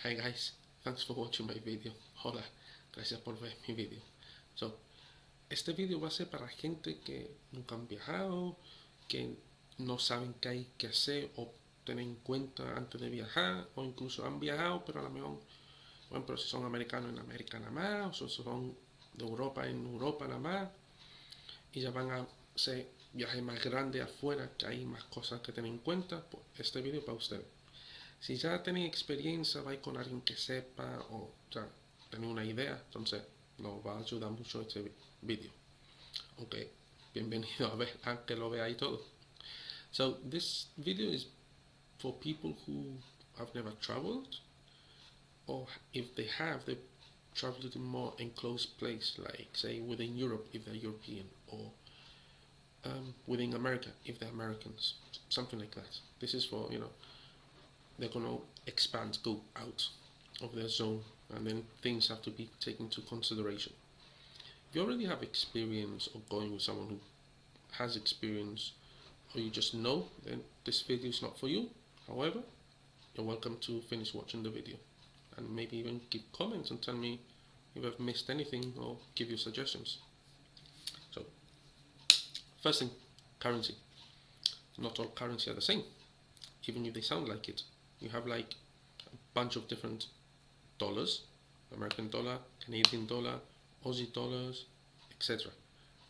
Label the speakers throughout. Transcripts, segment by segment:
Speaker 1: Hi guys, thanks for watching my video. Hola, gracias por ver mi video. Este video va a ser para gente que nunca han viajado, que no saben qué hay que hacer o tener en cuenta antes de viajar, o incluso han viajado, pero a lo mejor, por ejemplo, si son americanos en América nada más, o si son de Europa en Europa nada más, y ya van a hacer viajes más grandes afuera, que hay más cosas que tener en cuenta, pues este video para ustedes. Si ya tenéis experiencia, vais con alguien que sepa o ya tenéis una idea, entonces nos va a ayudar mucho este vídeo. Ok, bienvenido a ver, a que lo veáis todo. So this video is for people who have never traveled, or if they have, they traveled in more enclosed place, like say within Europe if they're European, or within America if they're Americans, something like that. This is for, they're gonna expand, go out of their zone, and then things have to be taken into consideration. If you already have experience of going with someone who has experience, or you just know, then this video is not for you. However, you're welcome to finish watching the video and maybe even give comments and tell me if I've missed anything or give you suggestions. So, first thing, currency. Not all currency are the same, even if they sound like it. You have like a bunch of different dollars, American dollar, Canadian dollar, Aussie dollars, etc.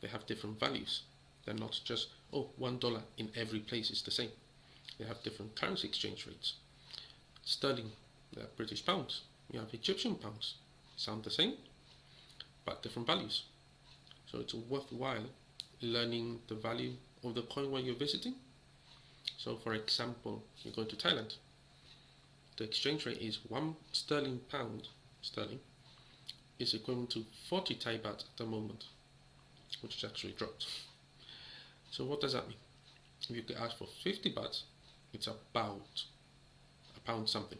Speaker 1: They have different values. They're not just, oh, $1 in every place is the same. They have different currency exchange rates. Sterling, they're British pounds. You have Egyptian pounds. Sound the same, but different values. So it's worthwhile learning the value of the coin while you're visiting. So for example, you're going to Thailand. The exchange rate is 1 sterling pound sterling is equivalent to 40 Thai baht at the moment, which has actually dropped. So what does that mean? If you get asked for 50 baht, it's about a pound something.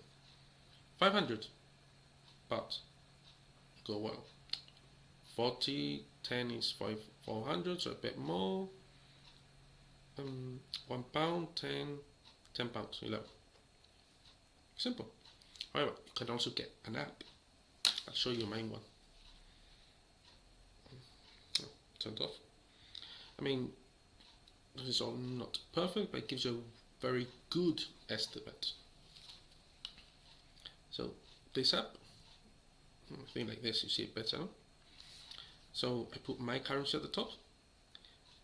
Speaker 1: 500 baht, go well. 40, 10 is 400, so a bit more. 1 pound, 10 pounds, 11. Simple. However, you can also get an app. I'll show you mine one. Turned off. I mean, this is all not perfect, but it gives you a very good estimate. So this app, I think like this, you see it better. So I put my currency at the top,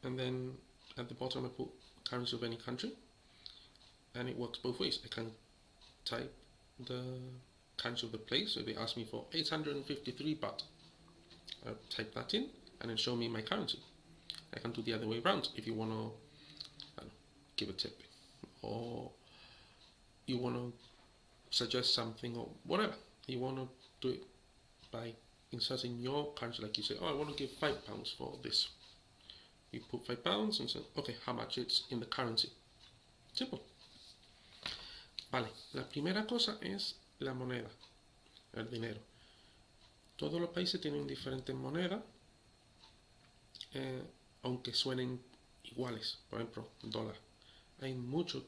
Speaker 1: and then at the bottom I put currency of any country, and it works both ways. I can type the currency of the place, so they ask me for 853 baht. I type that in, and then show me my currency. I can do the other way around if you want to give a tip, or you want to suggest something, or whatever. You want to do it by inserting your currency, like you say, oh, I want to give £5 for this. You put £5 and say, okay, how much it's in the currency. Simple. Vale, la primera cosa es la moneda, el dinero. Todos los países tienen diferentes monedas, aunque suenen iguales. Por ejemplo, dólar. Hay muchos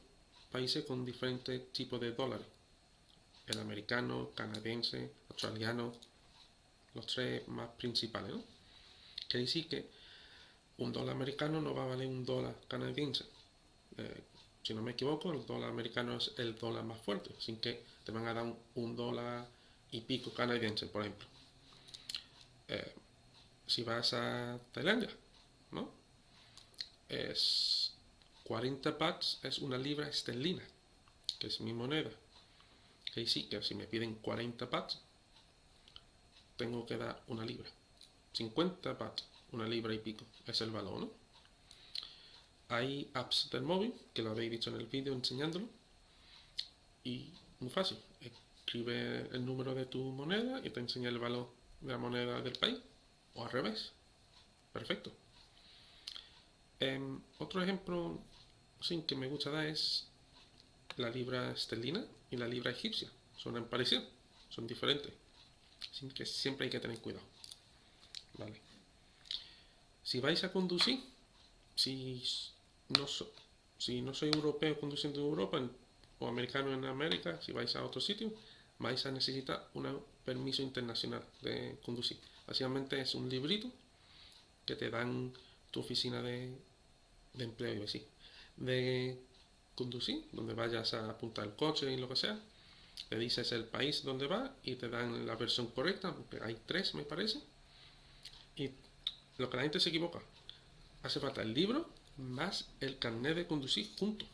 Speaker 1: países con diferentes tipos de dólares. El americano, canadiense, australiano, los tres más principales, ¿no? Quiere decir que un dólar americano no va a valer un dólar canadiense. Si no me equivoco, el dólar americano es el dólar más fuerte, sin que te van a dar un dólar y pico canadiense, por ejemplo. Si vas a Tailandia, ¿no? Es 40 bahts, es una libra esterlina, que es mi moneda. Que sí, que si me piden 40 bahts, tengo que dar una libra. 50 bahts, una libra y pico, es el valor, ¿no? Hay apps del móvil, que lo habéis visto en el vídeo enseñándolo, y muy fácil, escribe el número de tu moneda y te enseña el valor de la moneda del país, o al revés. Perfecto. Otro ejemplo sí, que me gusta dar es la libra esterlina y la libra egipcia. Son parecidas, son diferentes, así que siempre hay que tener cuidado. Vale. Si vais a conducir, si no soy europeo conduciendo en Europa o americano en América, si vais a otro sitio, vais a necesitar un permiso internacional de conducir. Básicamente es un librito que te dan tu oficina de empleo, iba a decir, de conducir, donde vayas a apuntar el coche y lo que sea. Le dices el país donde va y te dan la versión correcta, porque hay tres, me parece. Y lo que la gente se equivoca, hace falta el libro más el carnet de conducir junto.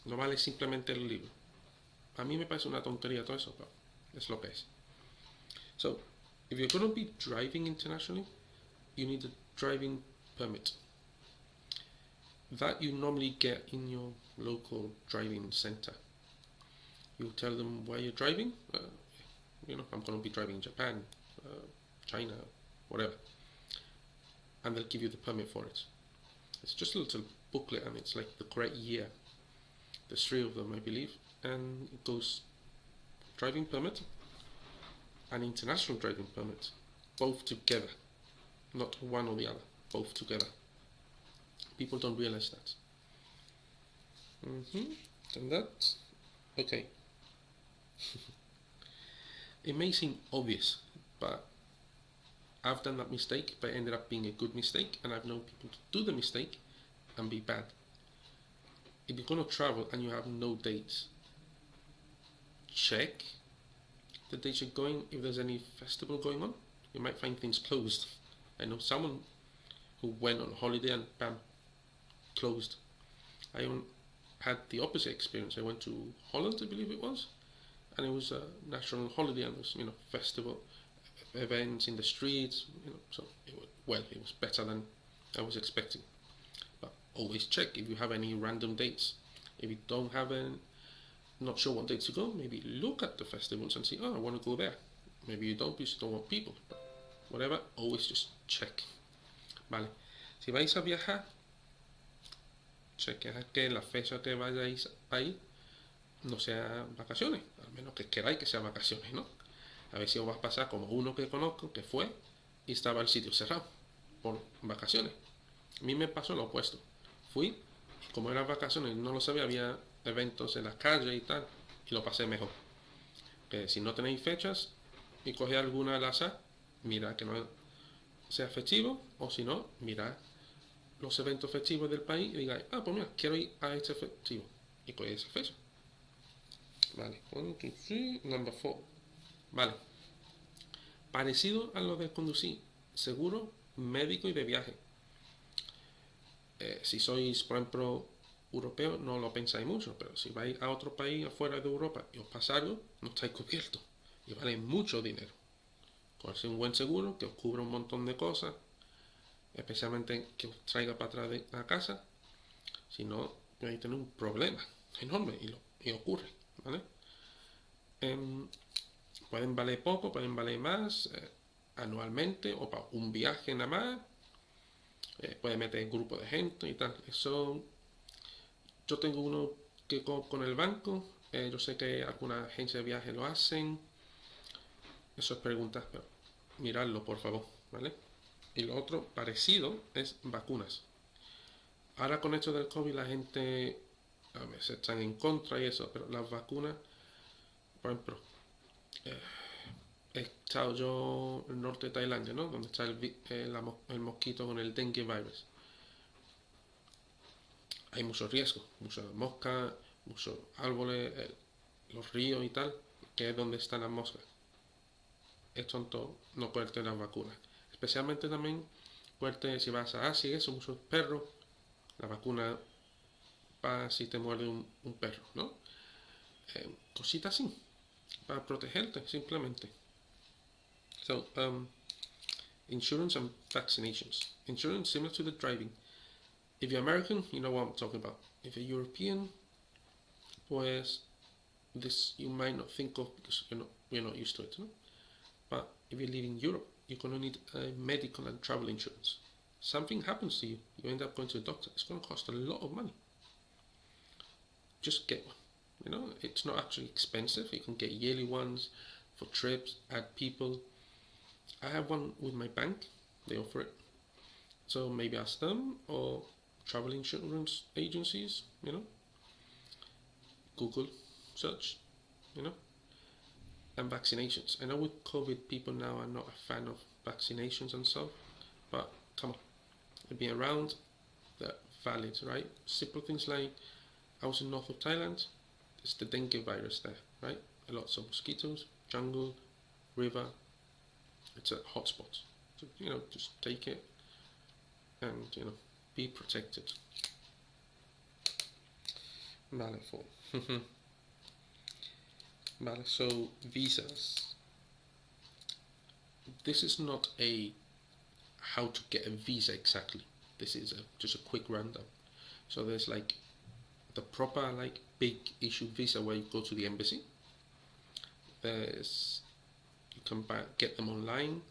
Speaker 1: No vale simplemente el libro. A mí me parece una tontería todo eso, pero es lo que es. So, if you're going to be driving internationally, you need a driving permit. That you normally get in your local driving center. You tell them where you're driving. I'm going to be driving Japan, China, whatever. And they'll give you the permit for it. It's just a little booklet and it's like the correct year. There's 3 of them, I believe. And it goes driving permit and international driving permit. Both together. Not one or the other. Both together. People don't realize that. And that. Okay. It may seem obvious, but I've done that mistake, but it ended up being a good mistake, and I've known people to do the mistake and be bad. If you're going to travel and you have no dates, check the dates you're going. If there's any festival going on, you might find things closed. I know someone who went on holiday and bam, closed. I had the opposite experience. I went to Holland, I believe it was, and it was a national holiday and there was, festival events in the streets, so it was better than I was expecting. But always check if you have any random dates. If you don't have not sure what dates to go, maybe look at the festivals and see, I want to go there. Maybe you don't because you don't want people, but whatever, always just check. Vale, si vais a viajar, chequead que la fecha que vayáis a ir no sea vacaciones, al menos que queráis que sea vacaciones, ¿no? A ver si os va a pasar como uno que conozco que fue y estaba el sitio cerrado por vacaciones. A mí me pasó lo opuesto. Fui, como eran vacaciones, no lo sabía, había eventos en la calle y tal, y lo pasé mejor. Que si no tenéis fechas y cogéis alguna al azar, mirad que no sea festivo, o si no, mirad los eventos festivos del país y digáis, pues mira, quiero ir a este festivo, y cogéis esa fecha. Vale, 1, 2, 3, number 4. Vale. Parecido a lo de conducir, seguro médico y de viaje. Si sois, por ejemplo, europeo, no lo pensáis mucho, pero si vais a otro país afuera de Europa y os pasa algo, no estáis cubiertos y vale mucho dinero. Cogerse un buen seguro que os cubra un montón de cosas, especialmente que os traiga para atrás de la casa. Si no, vais a tener un problema enorme y ocurre, ¿vale? Pueden valer poco, pueden valer más, anualmente o para un viaje nada más. Puede meter grupo de gente y tal. Eso, yo tengo uno que con el banco. Yo sé que algunas agencias de viaje lo hacen. Eso es preguntas, pero miradlo por favor, ¿vale? Y lo otro parecido es vacunas. Ahora con esto del COVID la gente a veces están en contra y eso, pero las vacunas, por ejemplo, he estado yo en el norte de Tailandia, ¿no? Donde está el mosquito con el dengue virus. Hay muchos riesgos, muchas moscas, muchos árboles, los ríos y tal, que es donde están las moscas. Es tonto no cogerte las vacunas. Especialmente también, si vas a Asia, son muchos perros, la vacuna para si te muerde un perro, ¿no? Cositas así, para protegerte, simplemente. So, insurance and vaccinations. Insurance, similar to the driving. If you're American, you know what I'm talking about. If you're European, pues this you might not think of because you're not used to it. No? But if you live in Europe, you're going to need a medical and travel insurance. Something happens to you, you end up going to the doctor. It's going to cost a lot of money. Just get one. It's not actually expensive. You can get yearly ones for trips, add people. I have one with my bank. They offer it. So maybe ask them or travel insurance agencies, Google search, and vaccinations. I know with COVID, people now are not a fan of vaccinations and stuff, but come on, they've been around, they're valid, right? Simple things like I was in north of Thailand, there's the dengue virus there, right? Lots of mosquitoes, jungle, river, it's a hotspot. So, just take it and, be protected. Vale, vale, so visas. This is not a how to get a visa exactly. This is just a quick rundown. So there's like the proper big issue visa where you go to the embassy. There's you can get them online,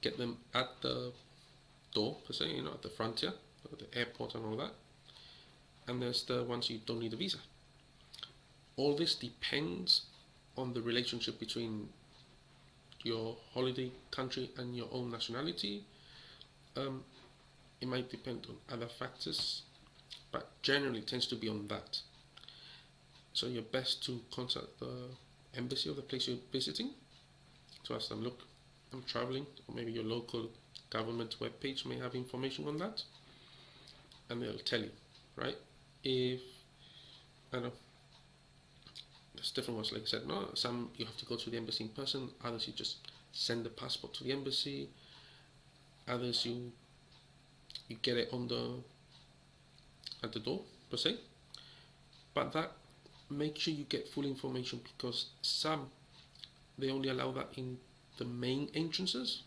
Speaker 1: get them at the door per se, at the frontier, at the airport and all that. And there's the ones you don't need a visa. All this depends on the relationship between your holiday country and your own nationality. It might depend on other factors, but generally it tends to be on that. So you're best to contact the embassy of the place you're visiting to ask them, look, I'm traveling, or maybe your local government webpage may have information on that, and they'll tell you, right? If, I don't know, there's different ones, like I said, no, some you have to go to the embassy in person, others you just send the passport to the embassy, others you get it at the door per se, but that make sure you get full information, because some they only allow that in the main entrances.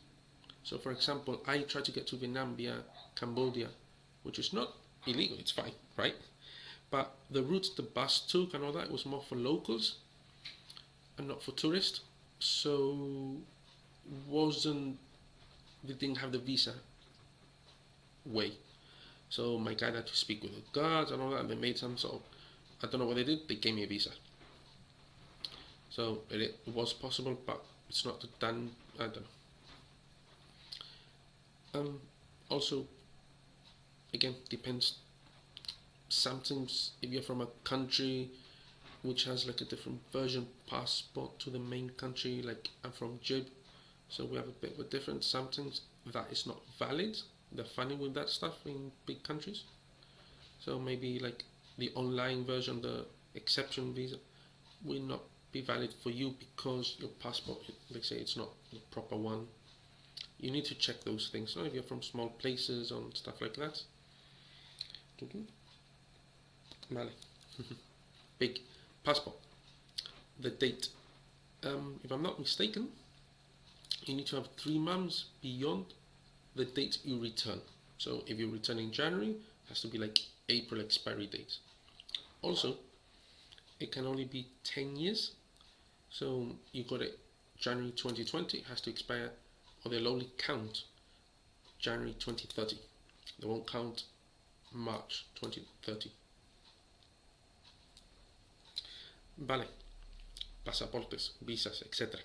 Speaker 1: So for example, I tried to get to Vietnam via Cambodia, which is not illegal, it's fine, right? But the route the bus took and all that was more for locals and not for tourists, so they didn't have the visa way. So my guide had to speak with the guards and all that, and they made some sort of, I don't know what they did, they gave me a visa. So it was possible, but it's not done, I don't know. Also, again, depends. Sometimes if you're from a country which has like a different version passport to the main country, like I'm from Jib, so we have a bit of a difference. Sometimes that is not valid. They're funny with that stuff in big countries. So maybe like the online version, the exception visa, will not be valid for you because your passport, they say it's not the proper one. You need to check those things. If you're from small places or stuff like that. Vale. Big passport. The date. If I'm not mistaken, you need to have 3 months beyond the date you return. So if you return in January, it has to be like April expiry date. Also, it can only be 10 years. So you got it January 2020, it has to expire, or they'll only count January 2030. They won't count March 2030. Vale. Pasaportes, visas, etc.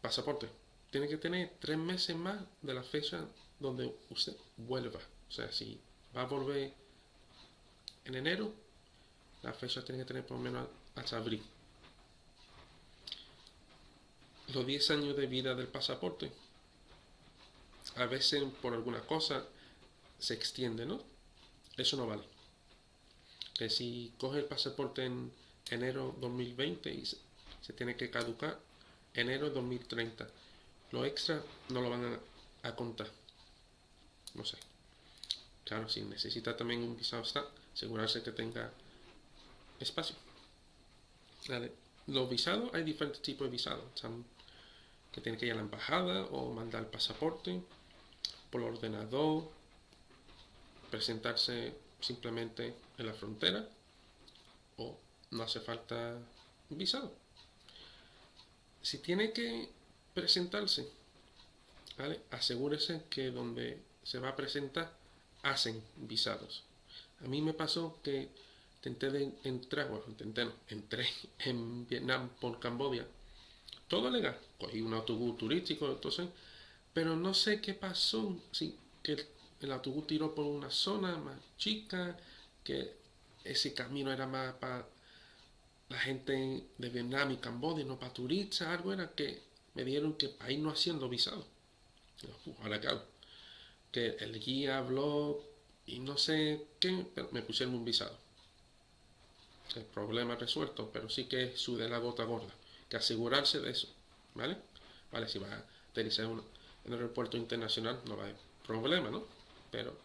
Speaker 1: Pasaporte. Tiene que tener 3 meses más de la fecha donde usted vuelva. O sea, si va a volver en enero, la fecha tiene que tener por lo menos hasta abril. Los 10 años de vida del pasaporte, a veces por alguna cosa se extiende, ¿no? Eso no vale. Que si coge el pasaporte en enero 2020 y se tiene que caducar enero 2030, lo extra no lo van a contar. No sé. Claro, si necesita también un visado, asegurarse que tenga espacio. Vale. Los visados, hay diferentes tipos de visados. Que tiene que ir a la embajada o mandar el pasaporte por ordenador, presentarse simplemente en la frontera, o no hace falta visado. Si tiene que presentarse, ¿vale? Asegúrese que donde se va a presentar hacen visados. A mí me pasó que entré entré en Vietnam por Cambodia. Todo legal, cogí un autobús turístico, entonces, pero no sé qué pasó, sí, que el autobús tiró por una zona más chica, que ese camino era más para la gente de Vietnam y Camboya, no para turistas, algo era que me dieron que ahí no hacían los visados. Ahora claro, que el guía habló y no sé qué, pero me pusieron un visado. El problema resuelto, pero sí que sude la gota gorda. Que asegurarse de eso, ¿vale? Vale, si vas a aterrizar en el aeropuerto internacional no va a haber problema, ¿no? Pero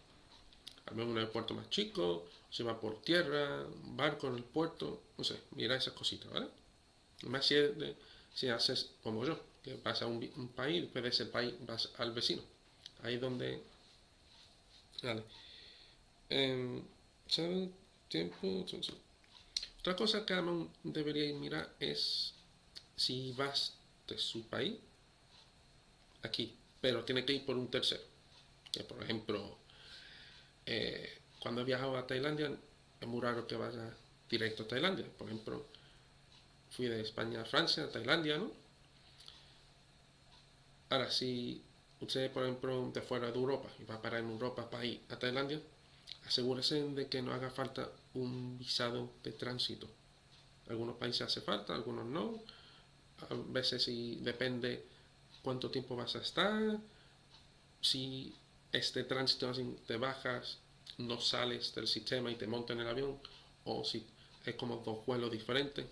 Speaker 1: al menos un aeropuerto más chico, si va por tierra, un barco en el puerto, no sé, mira esas cositas, ¿vale? Más si haces como yo, que vas a un país, después de ese país vas al vecino. Ahí es donde... Vale. ¿Sabes? Tiempo. Entonces, otra cosa que aún deberíais mirar es si vas de su país aquí, pero tiene que ir por un tercero. Que por ejemplo, cuando he viajado a Tailandia, es muy raro que vaya directo a Tailandia. Por ejemplo, fui de España a Francia, a Tailandia, ¿no? Ahora, si usted, por ejemplo, de fuera de Europa y va a parar en Europa para ir a Tailandia, asegúrese de que no haga falta un visado de tránsito. Algunos países hace falta, algunos no. A veces sí depende cuánto tiempo vas a estar. Si este tránsito te bajas, no sales del sistema y te montas en el avión, o si es como dos vuelos diferentes.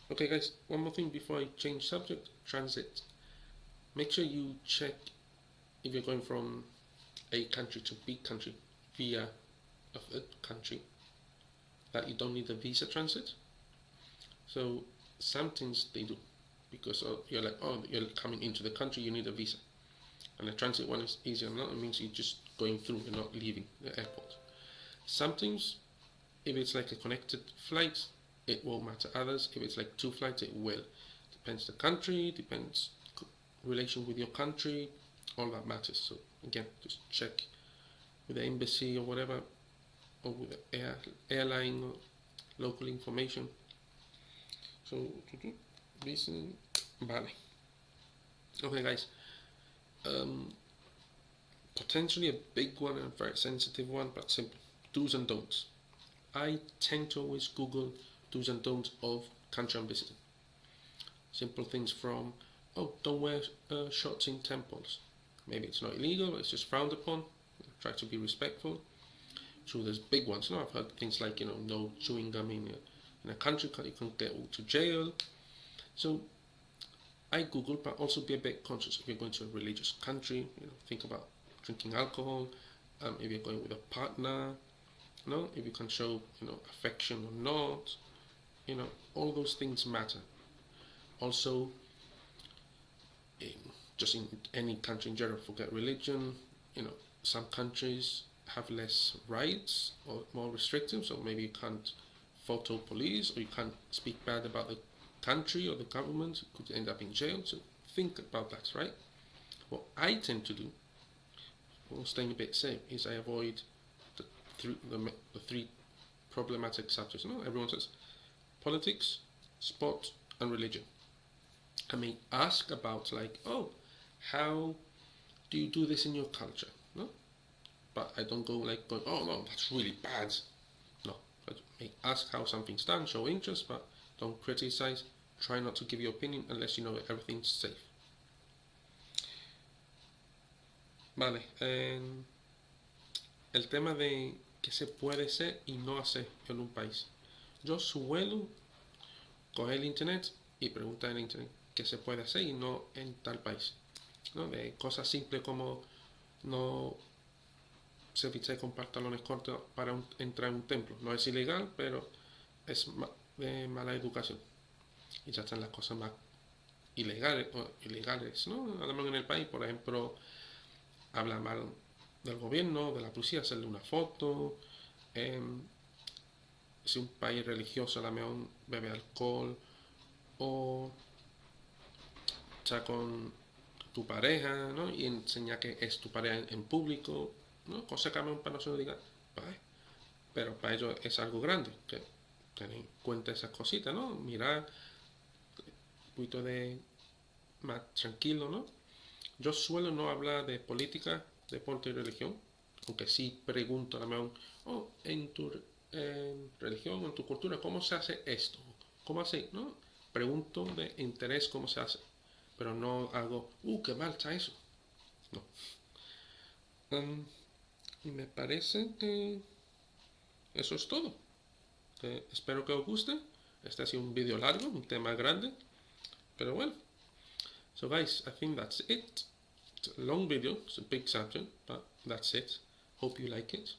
Speaker 1: Okay guys, one more thing before I change subject, transit. Make sure you check if you're going from A country to B country via a third country that you don't need a visa transit. So some things they do because you're like, oh, you're coming into the country, you need a visa. And the transit one is easier. No, it means you're just going through, you're not leaving the airport. Sometimes, if it's like a connected flight, it won't matter. Others, if it's like two flights, it will. Depends the country, depends relation with your country, all that matters. So again, just check with the embassy or whatever, or with the airline or local information. So, reason, vale. Okay, guys. Potentially a big one and a very sensitive one, but simple. Do's and don'ts. I tend to always Google do's and don'ts of country I'm visiting. Simple things from, oh, don't wear shorts in temples. Maybe it's not illegal, but it's just frowned upon. Try to be respectful. So there's big ones. No, I've heard things like, no chewing gum in a country, you can get to jail. So I Google, but also be a bit conscious if you're going to a religious country. Think about drinking alcohol. If you're going with a partner, if you can show affection or not. All those things matter. Also, just in any country in general, forget religion. Some countries have less rights or more restrictive, so maybe you can't photo police or you can't speak bad about the country or the government. You could end up in jail. So think about that, right? What I tend to do, for staying a bit safe, is I avoid the three problematic subjects. Everyone says politics, sport, and religion. I may ask about how do you do this in your culture? No, but I don't go going, oh no, that's really bad. No, I may ask how something's done, show interest, but don't criticize. Try not to give your opinion unless you know that everything's safe. Vale, el tema de qué se puede hacer y no hacer en un país. Yo suelo coger el internet y preguntar en el internet qué se puede hacer y no en tal país. De cosas simples como no se viste con pantalones cortos para entrar en un templo. No es ilegal, pero es de mala educación. Y ya están las cosas más ilegales, ¿no? Además en el país, por ejemplo, habla mal del gobierno, de la policía, hacerle una foto. Si un país religioso a lo mejor bebe alcohol o está con tu pareja, ¿no? Y enseña que es tu pareja en público, ¿no? Cosa que a lo mejor para nosotros diga, pero para ellos es algo grande, que tener en cuenta esas cositas, ¿no? Mirar un poquito de más tranquilo, ¿no? Yo suelo no hablar de política, deporte y religión, aunque sí pregunto a lo mejor, en tu religión religión, en tu cultura, ¿cómo se hace esto? ¿Cómo así? ¿No? Pregunto de interés cómo se hace, pero no hago, qué mal está eso. No. Y me parece que eso es todo. Espero que os guste. Este ha sido un vídeo largo, un tema grande, pero bueno. So guys, I think that's it. It's a long video, it's a big subject, but that's it. Hope you like it.